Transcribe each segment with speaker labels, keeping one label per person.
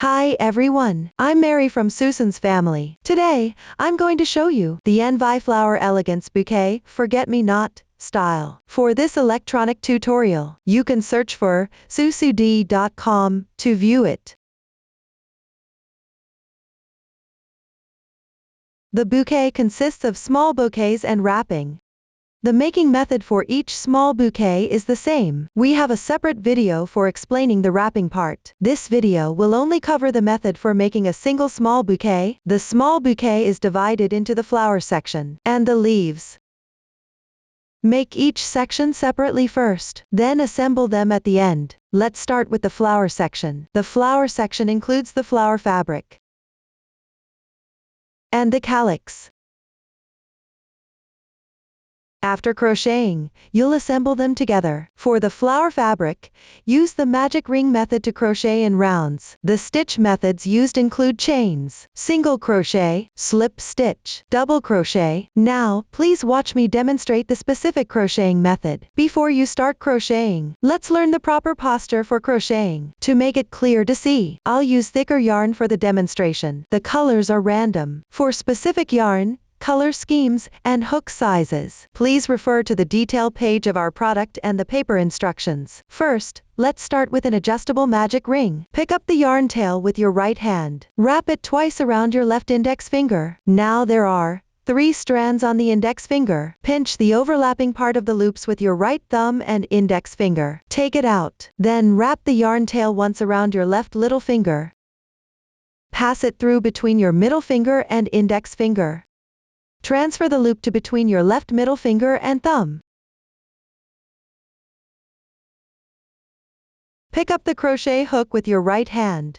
Speaker 1: Hi everyone, I'm Mary from Susan's family. Today, I'm going to show you the EnvyFlower Elegance Bouquet Forget-Me-Not style. For this electronic tutorial, you can search for susud.com to view it. The bouquet consists of small bouquets and wrapping. The making method for each small bouquet is the same. We have a separate video for explaining the wrapping part. This video will only cover the method for making a single small bouquet. The small bouquet is divided into the flower section and the leaves. Make each section separately first, then assemble them at the end. Let's start with the flower section. The flower section includes the flower fabric and the calyx. After crocheting, you'll assemble them together. For the flower fabric, use the magic ring method to crochet in rounds. The stitch methods used include chains, single crochet, slip stitch, double crochet. Now, please watch me demonstrate the specific crocheting method. Before you start crocheting, let's learn the proper posture for crocheting. To make it clear to see, I'll use thicker yarn for the demonstration. The colors are random. For specific yarn, color schemes, and hook sizes, please refer to the detail page of our product and the paper instructions. First, let's start with an adjustable magic ring. Pick up the yarn tail with your right hand. Wrap it twice around your left index finger. Now there are 3 strands on the index finger. Pinch the overlapping part of the loops with your right thumb and index finger. Take it out. Then wrap the yarn tail once around your left little finger. Pass it through between your middle finger and index finger. Transfer the loop to between your left middle finger and thumb. Pick up the crochet hook with your right hand.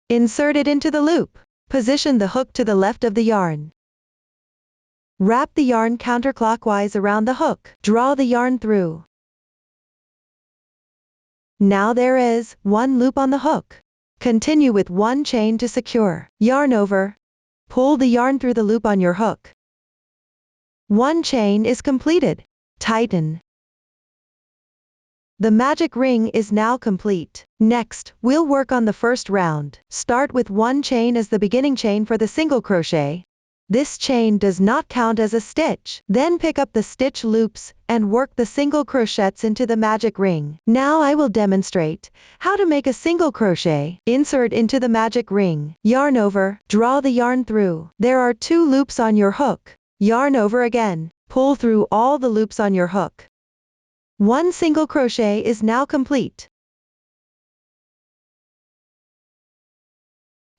Speaker 1: Insert it into the loop. Position the hook to the left of the yarn. Wrap the yarn counterclockwise around the hook. Draw the yarn through. Now there is 1 loop on the hook. Continue with 1 chain to secure. Yarn over. Pull the yarn through the loop on your hook. 1 chain is completed. Tighten. The magic ring is now complete. Next, we'll work on the first round. Start with 1 chain as the beginning chain for the single crochet. This chain does not count as a stitch. Then pick up the stitch loops and work the single crochets into the magic ring. Now I will demonstrate how to make a single crochet. Insert into the magic ring. Yarn over. Draw the yarn through. There are 2 loops on your hook. Yarn over again. Pull through all the loops on your hook. 1 single crochet is now complete.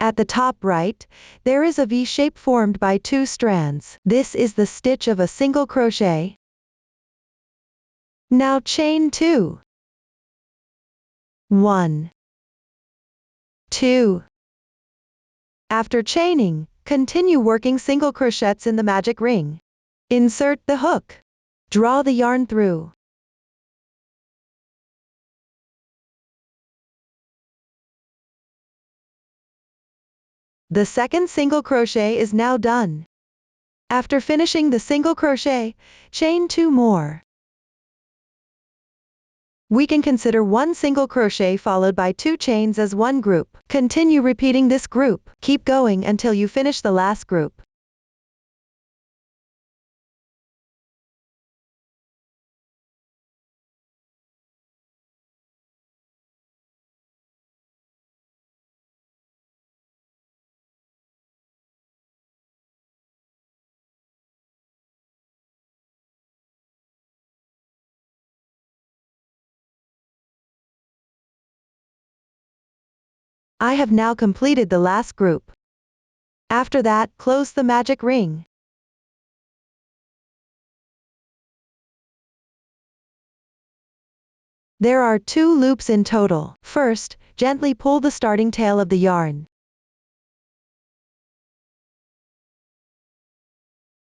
Speaker 1: At the top right, there is a V shape formed by 2 strands. This is the stitch of a single crochet. Now chain 2. 1, 2. After chaining, continue working single crochets in the magic ring. Insert the hook. Draw the yarn through. The second single crochet is now done. After finishing the single crochet, chain 2 more. We can consider 1 single crochet followed by 2 chains as 1 group. Continue repeating this group. Keep going until you finish the last group. I have now completed the last group. After that, close the magic ring. There are 2 loops in total. First, gently pull the starting tail of the yarn.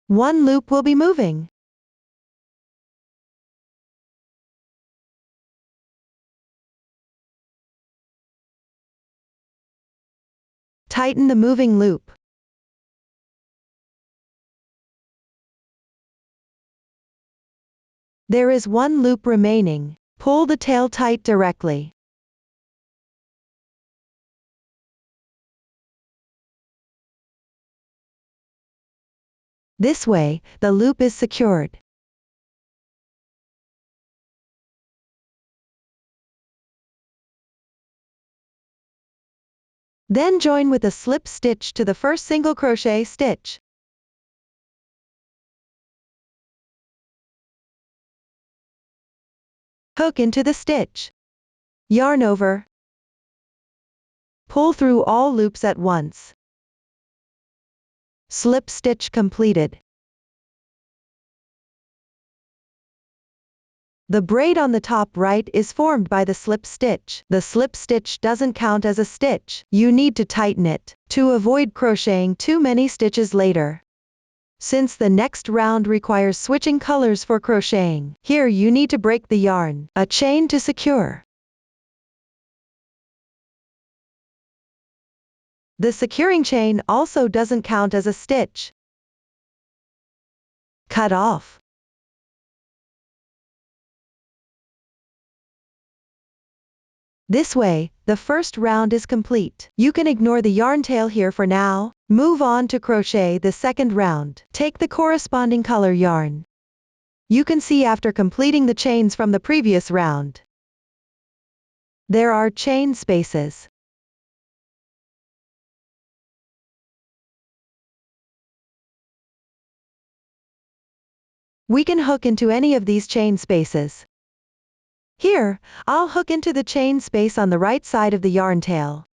Speaker 1: 1 loop will be moving. Tighten the moving loop. There is 1 loop remaining. Pull the tail tight directly. This way, the loop is secured. Then join with a slip stitch to the first single crochet stitch. Hook into the stitch. Yarn over. Pull through all loops at once. Slip stitch completed. The braid on the top right is formed by the slip stitch. The slip stitch doesn't count as a stitch. You need to tighten it to avoid crocheting too many stitches later. Since the next round requires switching colors for crocheting, here you need to break the yarn, a chain to secure. The securing chain also doesn't count as a stitch. Cut off. This way, the first round is complete. You can ignore the yarn tail here for now. Move on to crochet the second round. Take the corresponding color yarn. You can see after completing the chains from the previous round, there are chain spaces. We can hook into any of these chain spaces. Here, I'll hook into the chain space on the right side of the yarn tail.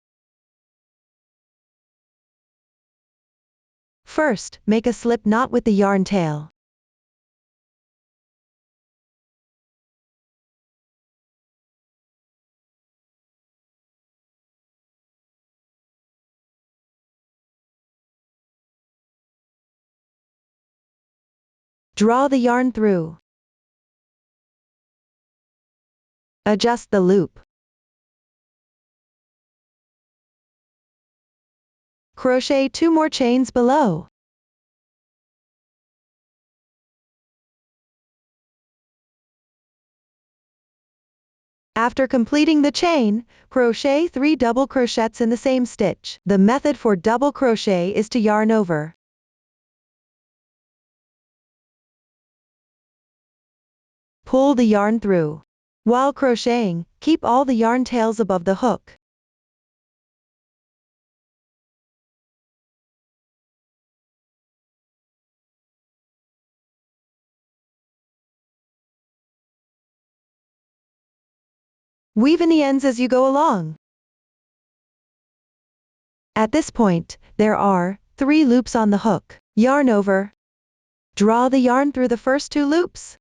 Speaker 1: First, make a slip knot with the yarn tail. Draw the yarn through. Adjust the loop. Crochet 2 more chains below. After completing the chain, crochet 3 double crochets in the same stitch. The method for double crochet is to yarn over. Pull the yarn through. While crocheting, keep all the yarn tails above the hook. Weave in the ends as you go along. At this point, there are 3 loops on the hook. Yarn over. Draw the yarn through the first 2 loops.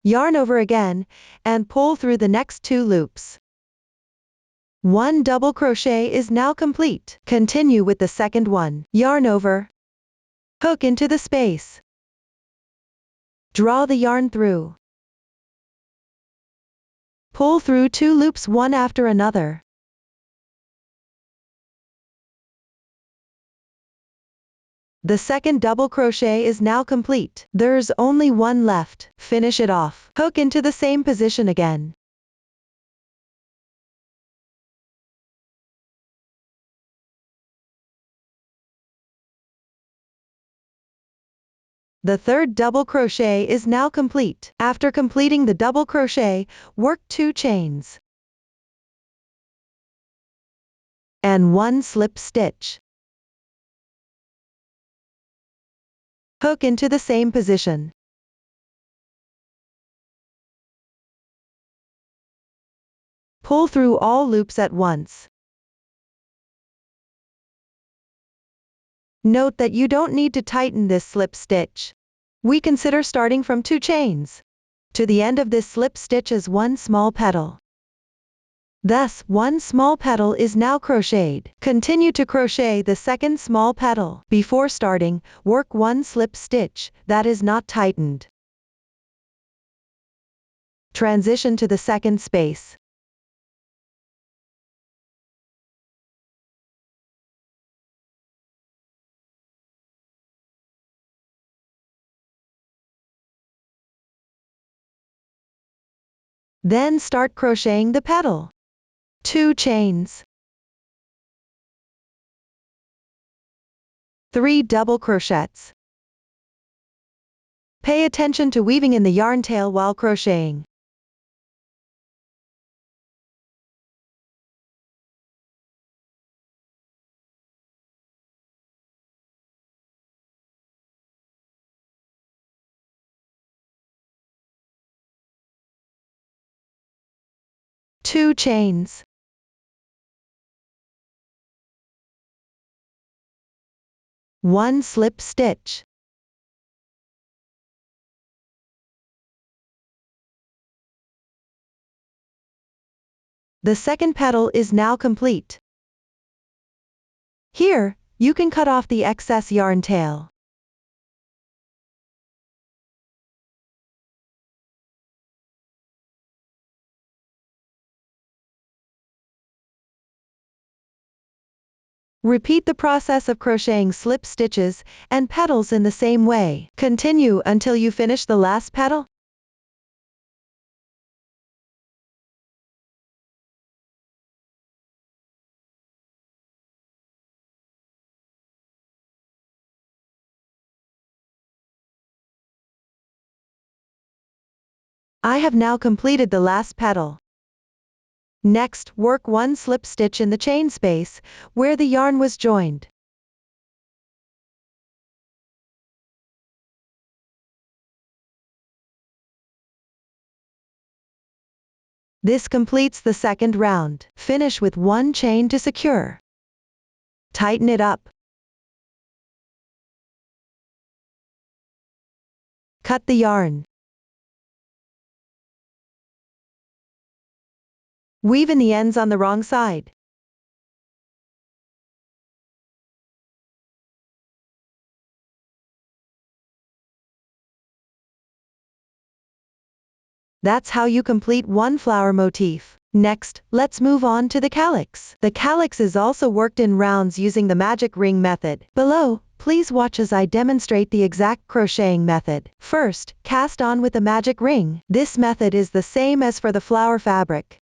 Speaker 1: Yarn over again, and pull through the next 2 loops. 1 double crochet is now complete. Continue with the second one. Yarn over. Hook into the space. Draw the yarn through. Pull through 2 loops one after another. The second double crochet is now complete. There's only one left. Finish it off. Hook into the same position again. The third double crochet is now complete. After completing the double crochet, work 2 chains and 1 slip stitch. Hook into the same position. Pull through all loops at once. Note that you don't need to tighten this slip stitch. We consider starting from 2 chains. To the end of this slip stitch is 1 small petal. Thus, 1 small petal is now crocheted. Continue to crochet the second small petal. Before starting, work 1 slip stitch that is not tightened. Transition to the second space. Then start crocheting the petal. 2 chains. 3 double crochets. Pay attention to weaving in the yarn tail while crocheting. Two chains. One slip stitch. The second petal is now complete. Here, you can cut off the excess yarn tail. Repeat the process of crocheting slip stitches and petals in the same way. Continue until you finish the last petal. I have now completed the last petal. Next, work one slip stitch in the chain space, where the yarn was joined. This completes the second round. Finish with one chain to secure. Tighten it up. Cut the yarn. Weave in the ends on the wrong side. That's how you complete one flower motif. Next, let's move on to the calyx. The calyx is also worked in rounds using the magic ring method. Below, please watch as I demonstrate the exact crocheting method. First, cast on with the magic ring. This method is the same as for the flower fabric.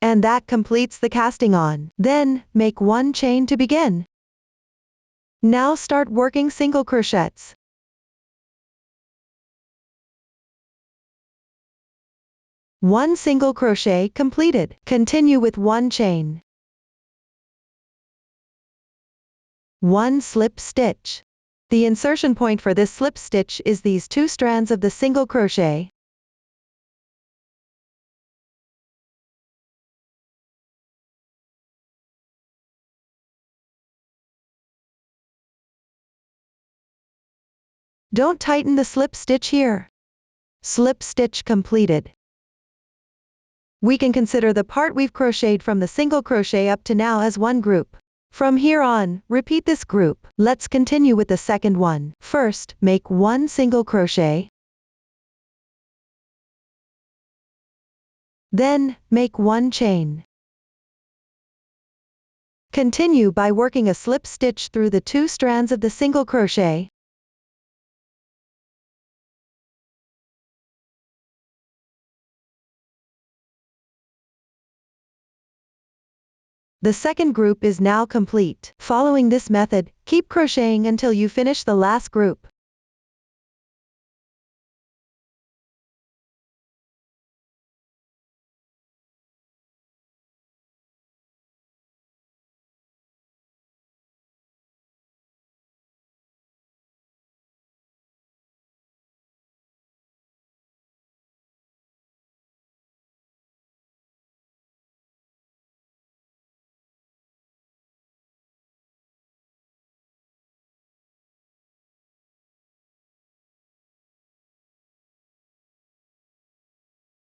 Speaker 1: And that completes the casting on. Then, make one chain to begin. Now start working single crochets. One single crochet completed. Continue with one chain. One slip stitch. The insertion point for this slip stitch is these two strands of the single crochet. Don't tighten the slip stitch here. Slip stitch completed. We can consider the part we've crocheted from the single crochet up to now as one group. From here on, repeat this group. Let's continue with the second one. First, make one single crochet. Then, make one chain. Continue by working a slip stitch through the two strands of the single crochet. The second group is now complete. Following this method, keep crocheting until you finish the last group.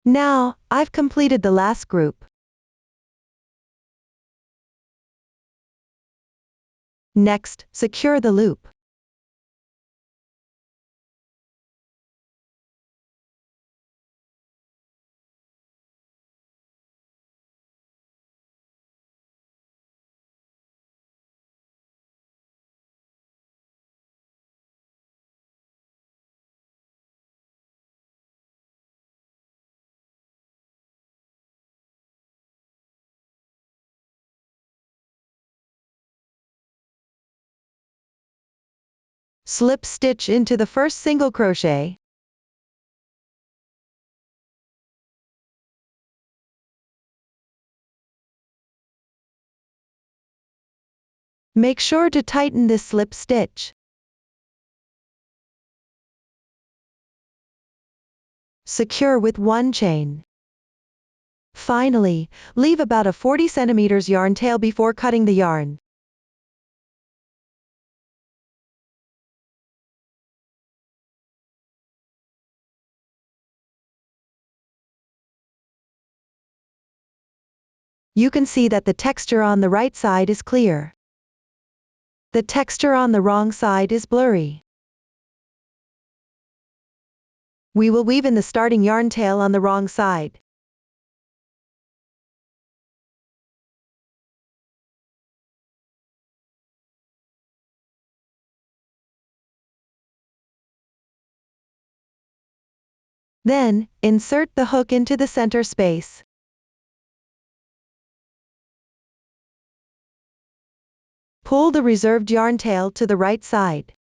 Speaker 1: Now, I've completed the last group. Next, secure the loop. Slip stitch into the first single crochet. Make sure to tighten this slip stitch. Secure with one chain. Finally, leave about a 40 cm yarn tail before cutting the yarn. You can see that the texture on the right side is clear. The texture on the wrong side is blurry. We will weave in the starting yarn tail on the wrong side. Then, insert the hook into the center space. Pull the reserved yarn tail to the right side.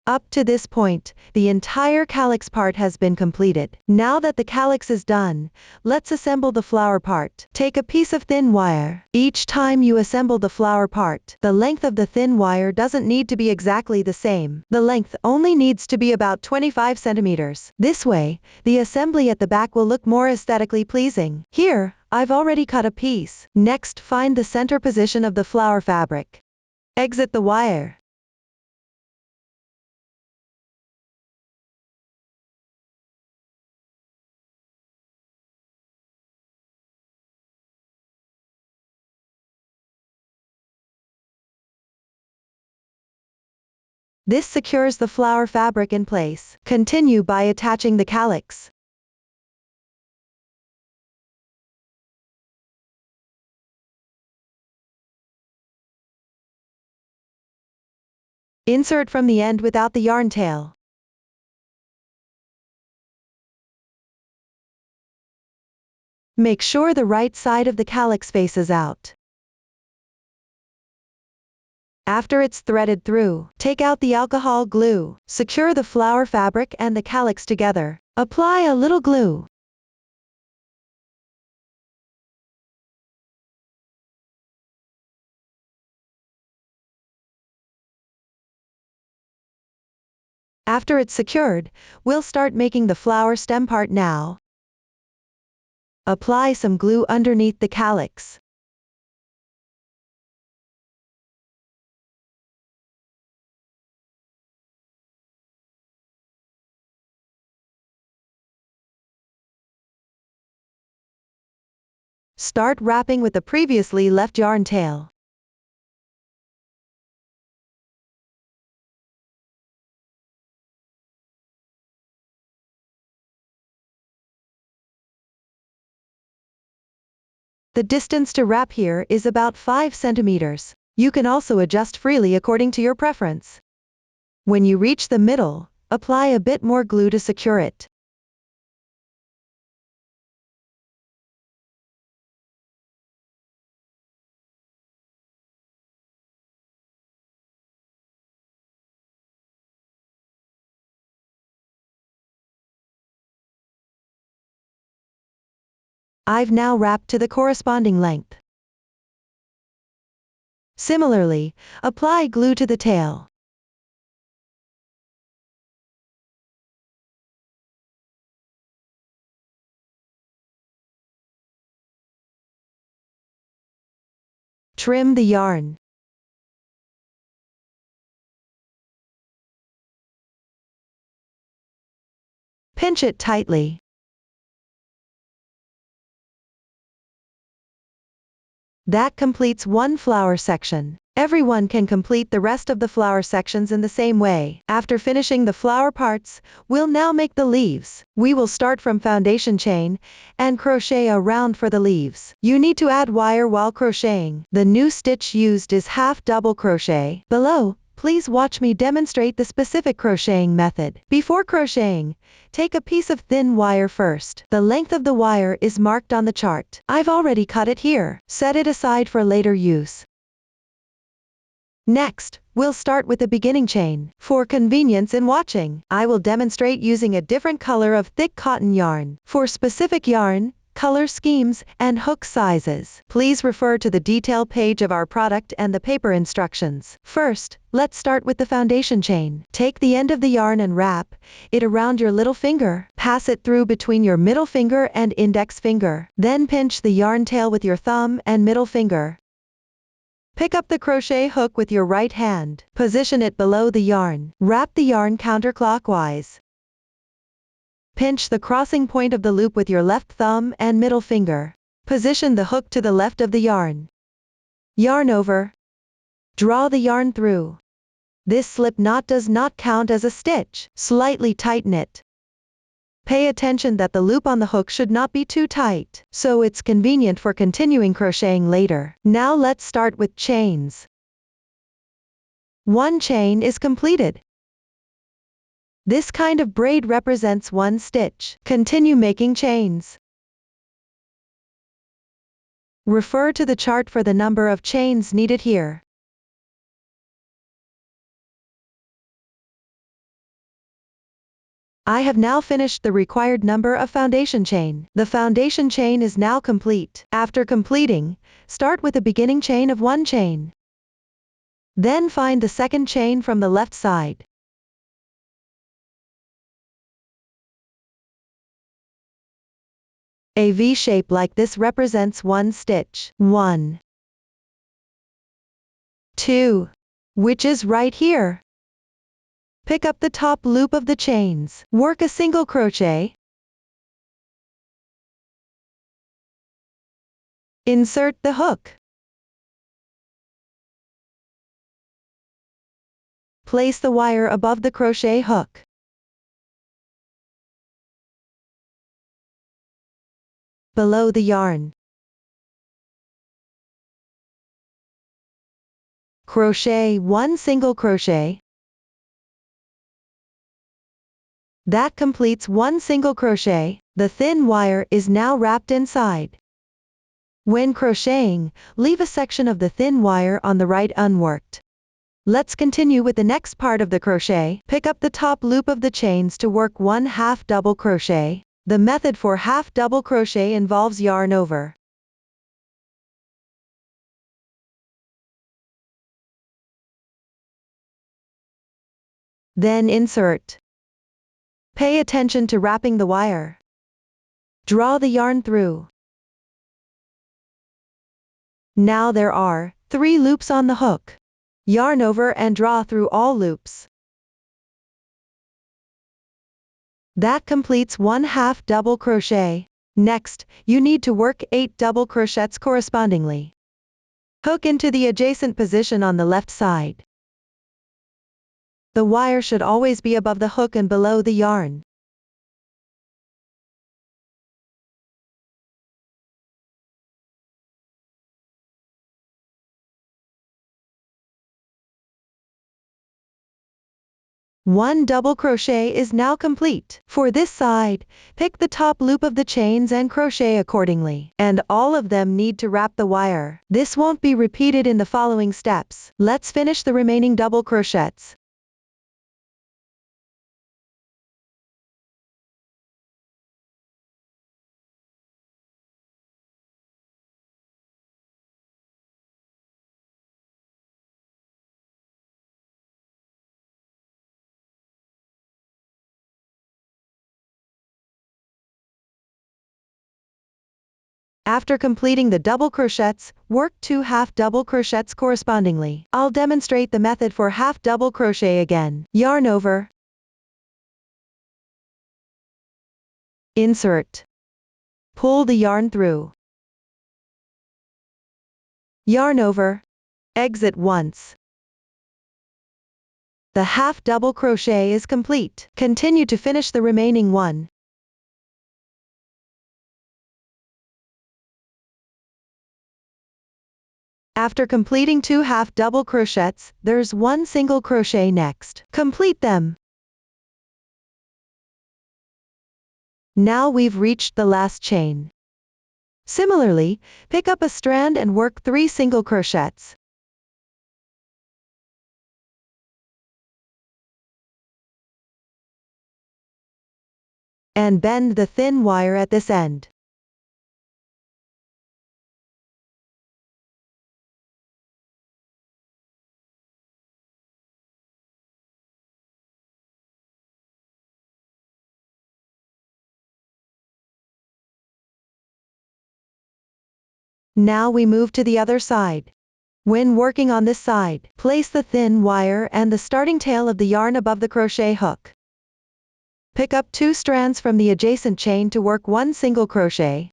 Speaker 1: Up to this point, the entire calyx part has been completed. Now that the calyx is done, let's assemble the flower part. Take a piece of thin wire. Each time you assemble the flower part, the length of the thin wire doesn't need to be exactly the same. The length only needs to be about 25 centimeters. This way, the assembly at the back will look more aesthetically pleasing. Here, I've already cut a piece. Next, find the center position of the flower fabric. Exit the wire. This secures the flower fabric in place. Continue by attaching the calyx. Insert from the end without the yarn tail. Make sure the right side of the calyx faces out. After it's threaded through, take out the alcohol glue. Secure the flower fabric and the calyx together. Apply a little glue. After it's secured, we'll start making the flower stem part now. Apply some glue underneath the calyx. Start wrapping with the previously left yarn tail. The distance to wrap here is about 5 centimeters. You can also adjust freely according to your preference. When you reach the middle, apply a bit more glue to secure it. I've now wrapped to the corresponding length. Similarly, apply glue to the tail. Trim the yarn. Pinch it tightly. That completes one flower section. Everyone can complete the rest of the flower sections in the same way. After finishing the flower parts, we'll now make the leaves. We will start from foundation chain and crochet around for the leaves. You need to add wire while crocheting. The new stitch used is half double crochet. Below, please watch me demonstrate the specific crocheting method. Before crocheting, take a piece of thin wire first. The length of the wire is marked on the chart. I've already cut it here. Set it aside for later use. Next, we'll start with the beginning chain. For convenience in watching, I will demonstrate using a different color of thick cotton yarn. For specific yarn, color schemes, and hook sizes, please refer to the detail page of our product and the paper instructions. First, let's start with the foundation chain. Take the end of the yarn and wrap it around your little finger. Pass it through between your middle finger and index finger. Then pinch the yarn tail with your thumb and middle finger. Pick up the crochet hook with your right hand. Position it below the yarn. Wrap the yarn counterclockwise. Pinch the crossing point of the loop with your left thumb and middle finger. Position the hook to the left of the yarn. Yarn over. Draw the yarn through. This slip knot does not count as a stitch. Slightly tighten it. Pay attention that the loop on the hook should not be too tight, so it's convenient for continuing crocheting later. Now let's start with chains. One chain is completed. This kind of braid represents one stitch. Continue making chains. Refer to the chart for the number of chains needed here. I have now finished the required number of foundation chain. The foundation chain is now complete. After completing, start with a beginning chain of 1 chain. Then find the second chain from the left side. A V shape like this represents 1 stitch. 1, 2, which is right here. Pick up the top loop of the chains. Work a single crochet. Insert the hook. Place the wire above the crochet hook. Below the yarn. Crochet 1 single crochet. That completes 1 single crochet. The thin wire is now wrapped inside. When crocheting, leave a section of the thin wire on the right unworked. Let's continue with the next part of the crochet. Pick up the top loop of the chains to work 1/2 double crochet. The method for half double crochet involves yarn over. Then insert. Pay attention to wrapping the wire. Draw the yarn through. Now there are 3 loops on the hook. Yarn over and draw through all loops. That completes 1/2 double crochet. Next, you need to work 8 double crochets correspondingly. Hook into the adjacent position on the left side. The wire should always be above the hook and below the yarn. One double crochet is now complete. For this side, pick the top loop of the chains and crochet accordingly. And all of them need to wrap the wire. This won't be repeated in the following steps. Let's finish the remaining double crochets. After completing the double crochets, work 2 half double crochets correspondingly. I'll demonstrate the method for half double crochet again. Yarn over. Insert. Pull the yarn through. Yarn over. Exit once. The half double crochet is complete. Continue to finish the remaining one. After completing 2 half double crochets, there's 1 single crochet next. Complete them. Now we've reached the last chain. Similarly, pick up a strand and work 3 single crochets. and bend the thin wire at this end. Now we move to the other side. When working on this side, place the thin wire and the starting tail of the yarn above the crochet hook. Pick up 2 strands from the adjacent chain to work 1 single crochet.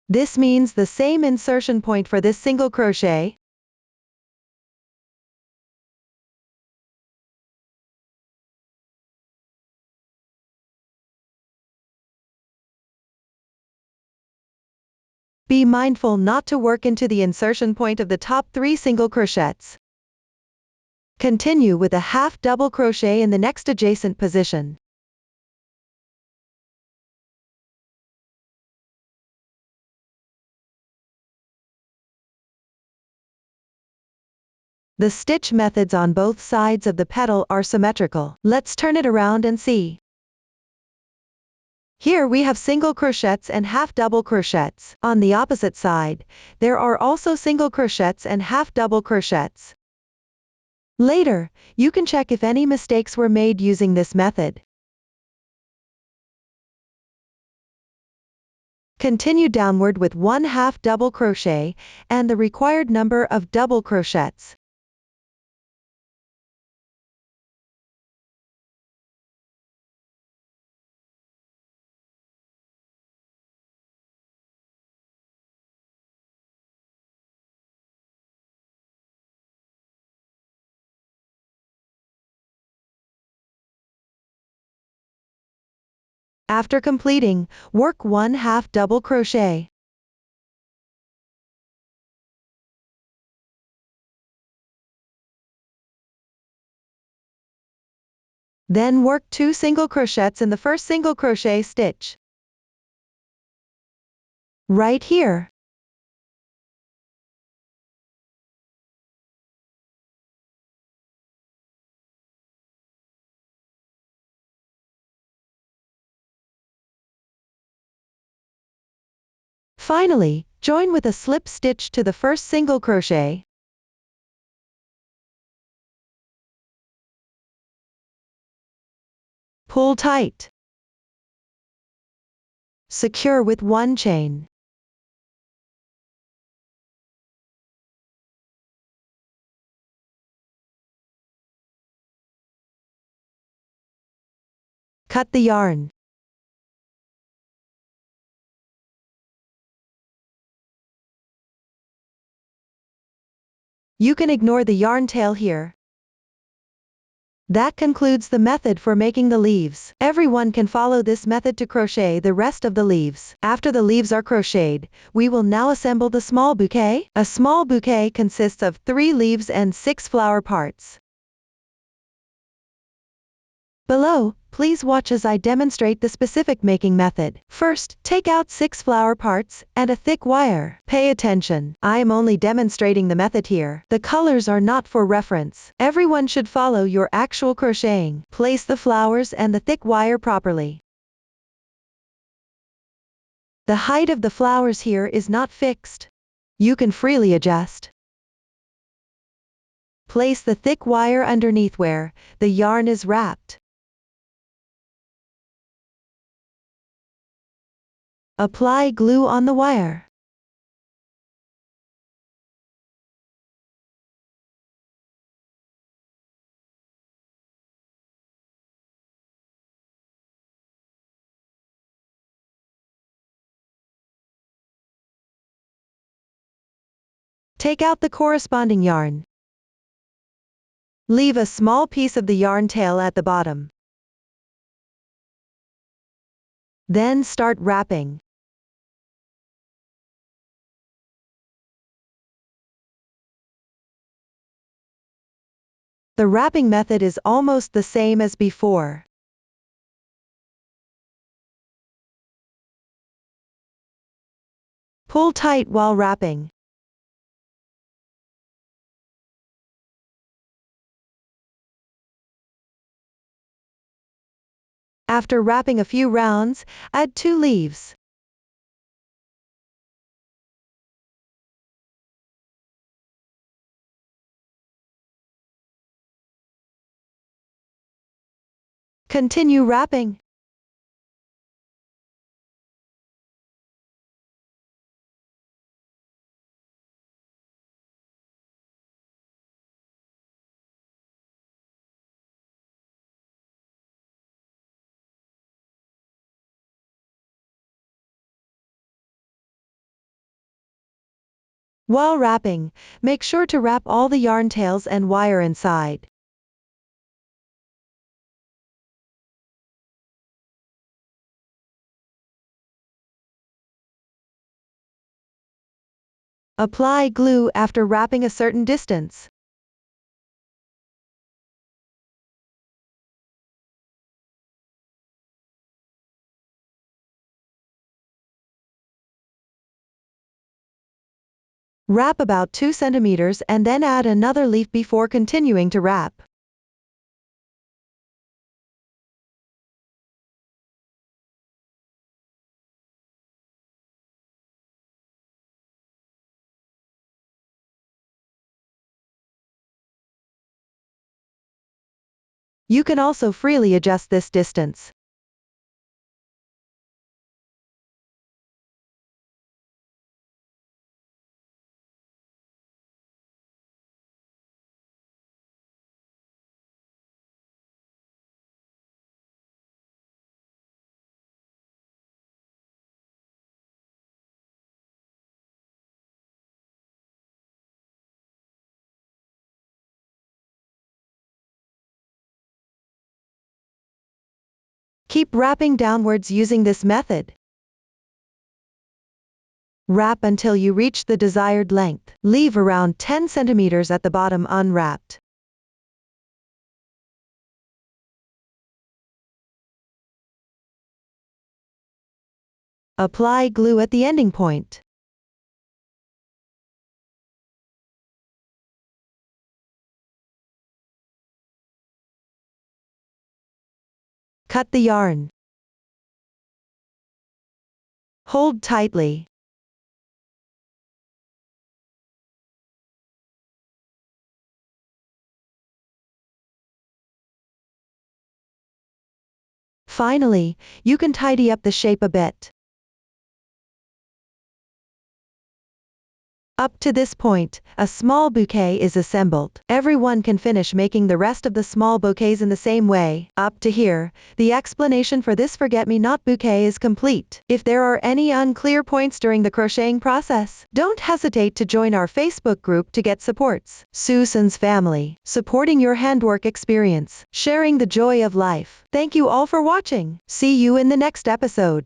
Speaker 1: This means the same insertion point for this single crochet. Be mindful not to work into the insertion point of the top 3 single crochets. Continue with a half double crochet in the next adjacent position. The stitch methods on both sides of the petal are symmetrical. Let's turn it around and see. Here we have single crochets and half double crochets. On the opposite side, there are also single crochets and half double crochets. Later, you can check if any mistakes were made using this method. Continue downward with 1 half double crochet and the required number of double crochets. After completing, work 1 half double crochet. Then work 2 single crochets in the first single crochet stitch. Right here. Finally, join with a slip stitch to the first single crochet. Pull tight. Secure with 1 chain. Cut the yarn. You can ignore the yarn tail here. That concludes the method for making the leaves. Everyone can follow this method to crochet the rest of the leaves. After the leaves are crocheted, we will now assemble the small bouquet. A small bouquet consists of 3 leaves and 6 flower parts. Below, please watch as I demonstrate the specific making method. First, take out 6 flower parts and a thick wire. Pay attention, I am only demonstrating the method here. The colors are not for reference. Everyone should follow your actual crocheting. Place the flowers and the thick wire properly. The height of the flowers here is not fixed. You can freely adjust. Place the thick wire underneath where the yarn is wrapped. Apply glue on the wire. Take out the corresponding yarn. Leave a small piece of the yarn tail at the bottom. Then start wrapping. The wrapping method is almost the same as before. Pull tight while wrapping. After wrapping a few rounds, add 2 leaves. Continue wrapping. While wrapping, make sure to wrap all the yarn tails and wire inside. Apply glue after wrapping a certain distance. Wrap about 2 centimeters and then add another leaf before continuing to wrap. You can also freely adjust this distance. Keep wrapping downwards using this method. Wrap until you reach the desired length. Leave around 10 centimeters at the bottom unwrapped. Apply glue at the ending point. Cut the yarn. Hold tightly. Finally, you can tidy up the shape a bit. Up to this point, a small bouquet is assembled. Everyone can finish making the rest of the small bouquets in the same way. Up to here, the explanation for this forget-me-not bouquet is complete. If there are any unclear points during the crocheting process, don't hesitate to join our Facebook group to get supports. Susan's family, supporting your handwork experience, sharing the joy of life. Thank you all for watching. See you in the next episode.